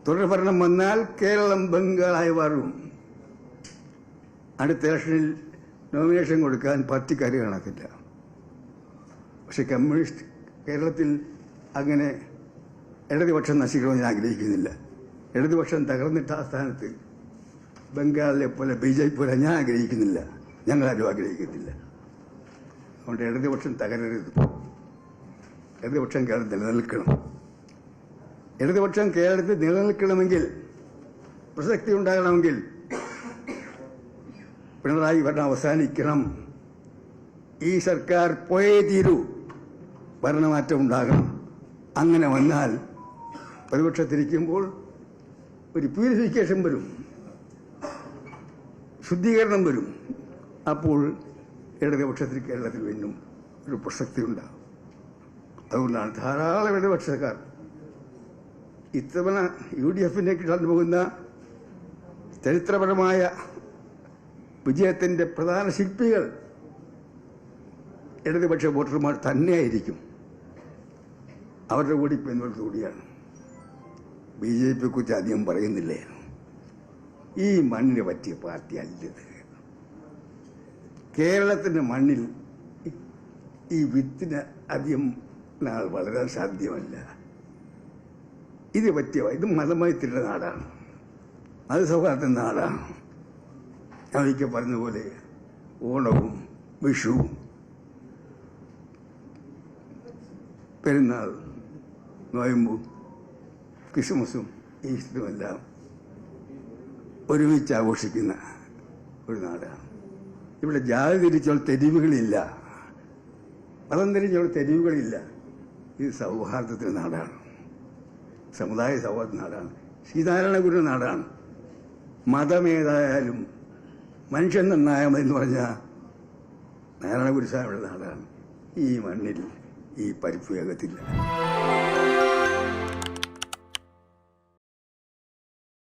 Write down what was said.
തുടർഭരണം വന്നാൽ കേരളം ബംഗാളായി മാറും. അടുത്ത ഇലക്ഷനിൽ നോമിനേഷൻ കൊടുക്കാൻ പാർട്ടിക്കാർ കാണത്തില്ല. പക്ഷെ കമ്മ്യൂണിസ്റ്റ് കേരളത്തിൽ അങ്ങനെ ഇടതുപക്ഷം നശിക്കണമെന്ന് ഞാൻ ആഗ്രഹിക്കുന്നില്ല. ഇടതുപക്ഷം തകർന്നിട്ട് ആ സ്ഥാനത്ത് ബംഗാളിലെ പോലെ BJP പോലെ ഞാൻ ആഗ്രഹിക്കുന്നില്ല, ഞങ്ങളാരും ആഗ്രഹിക്കുന്നില്ല. അതുകൊണ്ട് ഇടതുപക്ഷം തകരരുത്. ഇടതുപക്ഷം കേരളത്തിൽ നിലനിൽക്കണം. ഇടതുപക്ഷം കേരളത്തിൽ നിലനിൽക്കണമെങ്കിൽ, പ്രസക്തി ഉണ്ടാകണമെങ്കിൽ പിണറായി ഭരണം അവസാനിക്കണം. ഈ സർക്കാർ പോയേ തീരൂ. ഭരണമാറ്റം ഉണ്ടാകണം. അങ്ങനെ വന്നാൽ പ്രതിപക്ഷത്തിരിക്കുമ്പോൾ ഒരു പ്യൂരിഫിക്കേഷൻ വരും, ശുദ്ധീകരണം വരും. അപ്പോൾ ഇടതുപക്ഷത്തിന് കേരളത്തിൽ വീണ്ടും ഒരു പ്രസക്തി ഉണ്ടാകും. അതുകൊണ്ടാണ് ധാരാളം ഇടതുപക്ഷക്കാർ ഇത്തവണ UDF-നെ കിട്ടാൻ പോകുന്ന ചരിത്രപരമായ വിജയത്തിന്റെ പ്രധാന ശില്പികൾ ഇടതുപക്ഷ വോട്ടർമാർ തന്നെയായിരിക്കും. അവരുടെ കൂടി പിന്തുണയോടുകൂടിയാണ്. BJP-യെക്കുറിച്ച് അധികം പറയുന്നില്ലേ. ഈ മണ്ണിന് പറ്റിയ പാർട്ടി അല്ലത്. കേരളത്തിന്റെ മണ്ണിൽ ഈ വിത്തിന് അധികം നാൾ വളരാൻ സാധ്യമല്ല. ഇത് മതമയത്തിലുള്ള നാടാണ്, അത് സൗഹാർദ്ദ നാടാണ്. അവയ്ക്ക് പറഞ്ഞതുപോലെ ഓണവും വിഷുവും പെരുന്നാൾ നോയമ്പും ക്രിസ്മസും ഈസ്റ്ററുമെല്ലാം ഒരുമിച്ച് ആഘോഷിക്കുന്ന ഒരു നാടാണ്. ഇവിടെ ജാതി തിരിച്ചുള്ള തെരുവുകളില്ല, മതം തിരിച്ചുള്ള തെരുവുകളില്ല. ഇത് സൗഹാർദ്ദത്തിൻ്റെ നാടാണ്, സമുദായ സൗഹാർദ്ദ നാടാണ്, ശ്രീനാരായണ ഗുരു നാടാണ്. മതമേതായാലും മനുഷ്യൻ നന്നായാമെന്ന് പറഞ്ഞാൽ നാരായണ ഗുരു സാഹിബിയുടെ നാടാണ്. ഈ മണ്ണിൽ ഈ പരിപ്പ് വേഗത്തില്ല.